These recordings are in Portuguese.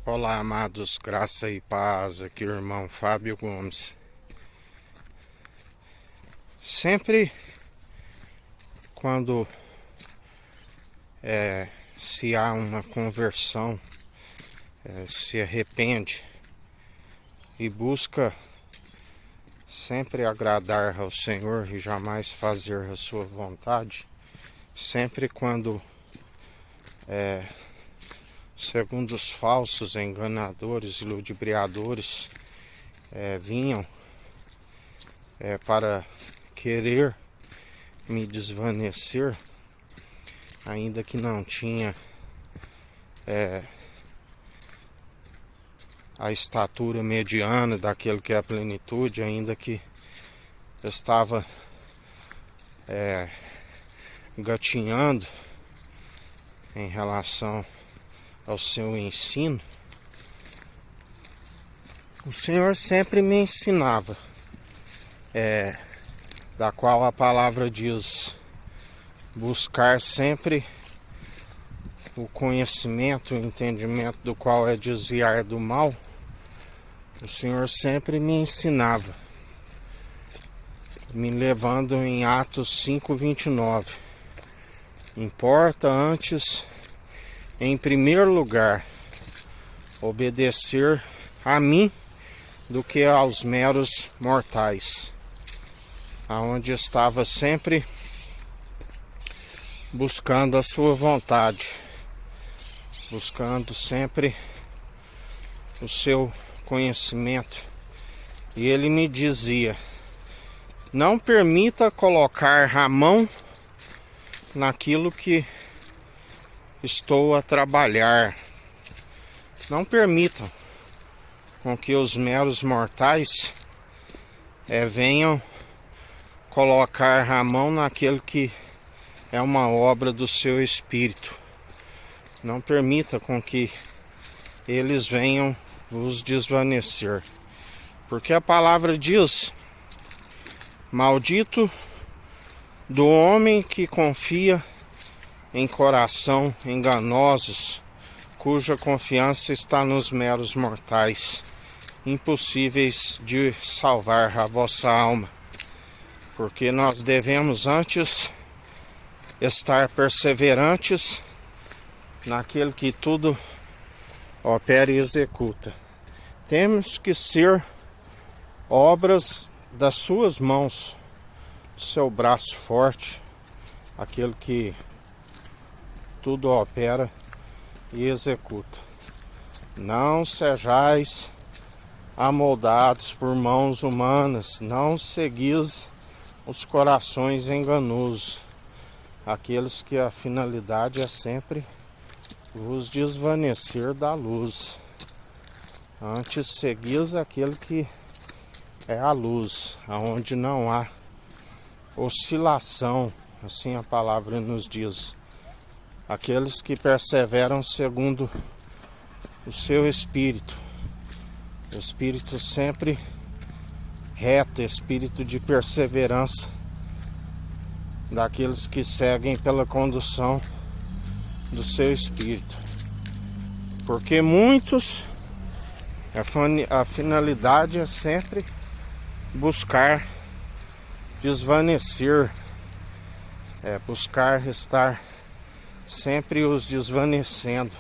Olá, amados, graça e paz, aqui o irmão Fábio Gomes. Sempre quando se há uma conversão, se arrepende e busca sempre agradar ao Senhor e jamais fazer a sua vontade, sempre quando segundo os falsos enganadores e ludibriadores vinham para querer me desvanecer, ainda que não tinha a estatura mediana daquele que é a plenitude, ainda que estava gatinhando em relação ao seu ensino, o Senhor sempre me ensinava, da qual a palavra diz, buscar sempre o conhecimento, o entendimento do qual é desviar do mal. O Senhor sempre me ensinava, me levando em Atos 5:29. Importa antes, em primeiro lugar, obedecer a mim do que aos meros mortais, aonde estava sempre buscando a sua vontade, buscando sempre o seu conhecimento. E ele me dizia: não permita colocar a mão naquilo que estou a trabalhar. Não permitam com que os meros mortais venham colocar a mão naquilo que é uma obra do seu espírito. Não permita com que eles venham vos desvanecer, porque a palavra diz: maldito do homem que confia em coração enganosos, cuja confiança está nos meros mortais, impossíveis de salvar a vossa alma. Porque nós devemos antes estar perseverantes naquele que tudo opera e executa. Temos que ser obras das suas mãos, do seu braço forte, aquele que tudo opera e executa. Não sejais amoldados por mãos humanas, não seguis os corações enganosos, aqueles que a finalidade é sempre vos desvanecer da luz. Antes seguis aquele que é a luz, aonde não há oscilação, assim a palavra nos diz. Aqueles que perseveram segundo o seu espírito sempre reto, espírito de perseverança, daqueles que seguem pela condução do seu espírito. Porque muitos, a finalidade é sempre buscar desvanecer, buscar estar sempre os desvanecendo.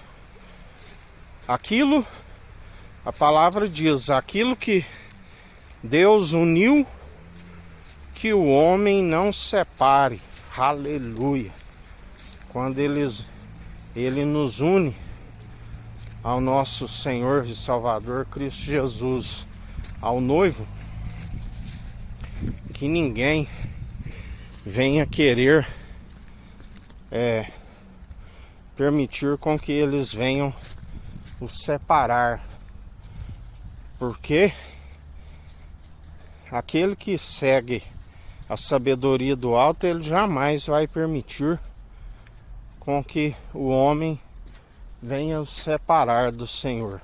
Aquilo, a palavra diz, aquilo que Deus uniu, que o homem não separe. Aleluia. Quando ele nos une ao nosso Senhor e Salvador Cristo Jesus, ao noivo, que ninguém venha querer permitir com que eles venham os separar, porque aquele que segue a sabedoria do alto, ele jamais vai permitir com que o homem venha os separar do Senhor.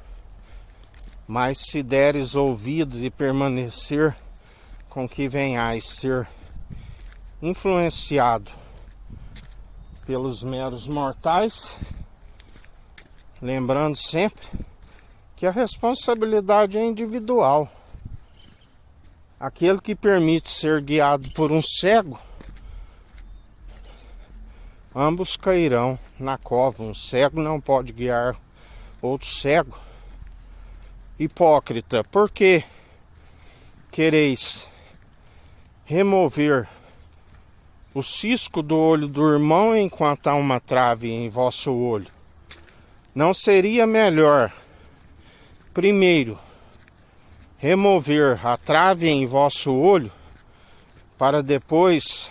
Mas se deres ouvidos e permanecer, com que venhais ser influenciado pelos meros mortais, lembrando sempre que a responsabilidade é individual. Aquele que permite ser guiado por um cego, ambos cairão na cova. Um cego não pode guiar outro cego. Hipócrita, por que quereis remover o cisco do olho do irmão enquanto há uma trave em vosso olho? Não seria melhor, primeiro, remover a trave em vosso olho, para depois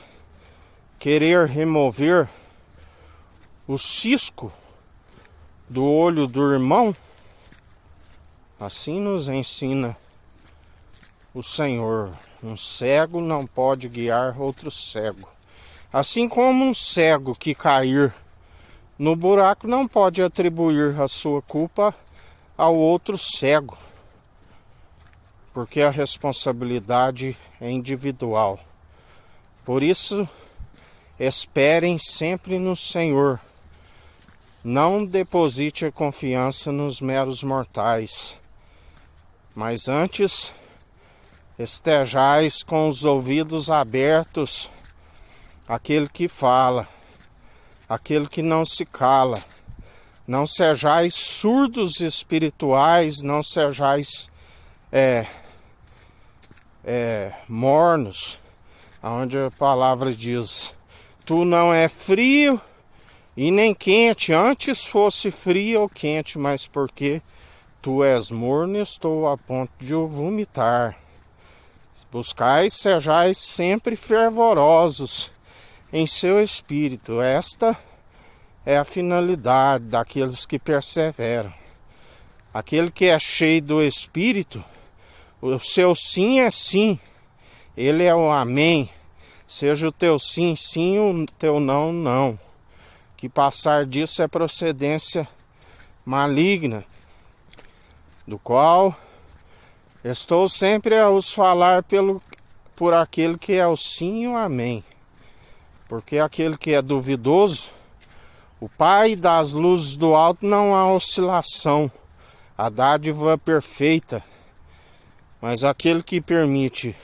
querer remover o cisco do olho do irmão? Assim nos ensina o Senhor. Um cego não pode guiar outro cego. Assim como um cego que cair no buraco não pode atribuir a sua culpa ao outro cego, porque a responsabilidade é individual. Por isso, esperem sempre no Senhor. Não deposite a confiança nos meros mortais, mas antes estejais com os ouvidos abertos àquele que fala, aquele que não se cala. Não sejais surdos espirituais, não sejais mornos, onde a palavra diz: tu não é frio e nem quente, antes fosse frio ou quente, mas porque tu és morno, estou a ponto de o vomitar. Buscais, sejais sempre fervorosos em seu espírito. Esta é a finalidade daqueles que perseveram. Aquele que é cheio do Espírito, o seu sim é sim, ele é o amém. Seja o teu sim, sim, o teu não, não. Que passar disso é procedência maligna, do qual estou sempre a os falar por aquele que é o sim e o amém. Porque aquele que é duvidoso, o Pai das luzes do alto, não há oscilação, a dádiva perfeita. Mas aquele que permite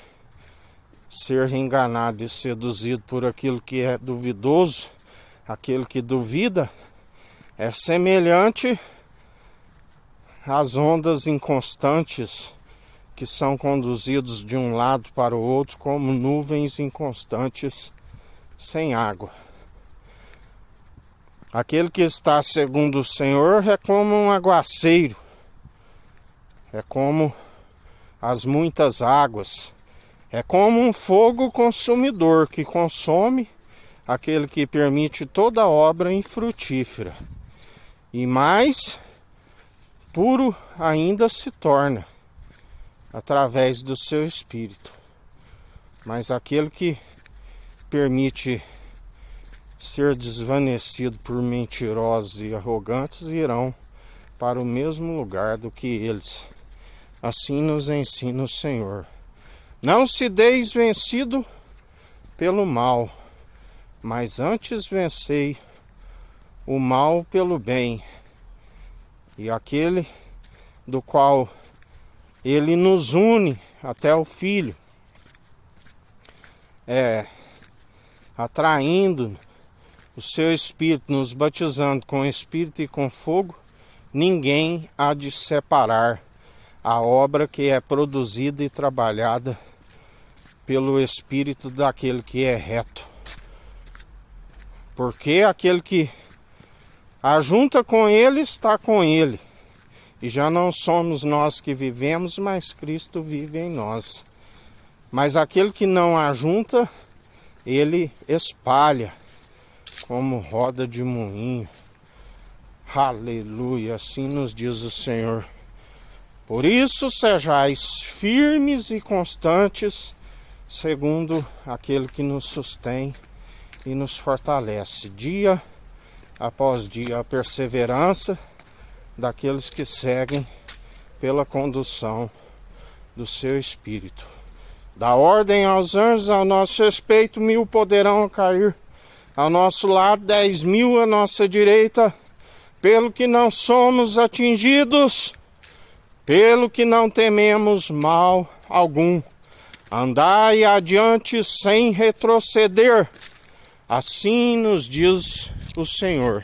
ser enganado e seduzido por aquilo que é duvidoso, aquele que duvida, é semelhante às ondas inconstantes que são conduzidos de um lado para o outro como nuvens inconstantes sem água. Aquele que está segundo o Senhor é como um aguaceiro, é como as muitas águas, é como um fogo consumidor que consome aquele que permite toda obra infrutífera. E mais puro ainda se torna através do seu espírito. Mas aquele que permite ser desvanecido por mentirosos e arrogantes irão para o mesmo lugar do que eles. Assim nos ensina o Senhor. Não se deis vencido pelo mal, mas antes vencei o mal pelo bem. E aquele do qual ele nos une até o Filho, atraindo o seu Espírito, nos batizando com Espírito e com fogo, ninguém há de separar a obra que é produzida e trabalhada pelo Espírito daquele que é reto. Porque aquele que ajunta com ele está com ele. E já não somos nós que vivemos, mas Cristo vive em nós. Mas aquele que não ajunta, ele espalha como roda de moinho. Aleluia, assim nos diz o Senhor. Por isso sejais firmes e constantes, segundo aquele que nos sustém e nos fortalece, dia após dia, a perseverança daqueles que seguem pela condução do seu Espírito. Dá ordem aos anjos ao nosso respeito, 1000 poderão cair ao nosso lado, 10.000 à nossa direita, pelo que não somos atingidos pelo que não tememos mal algum. Andai adiante sem retroceder, assim nos diz o Senhor.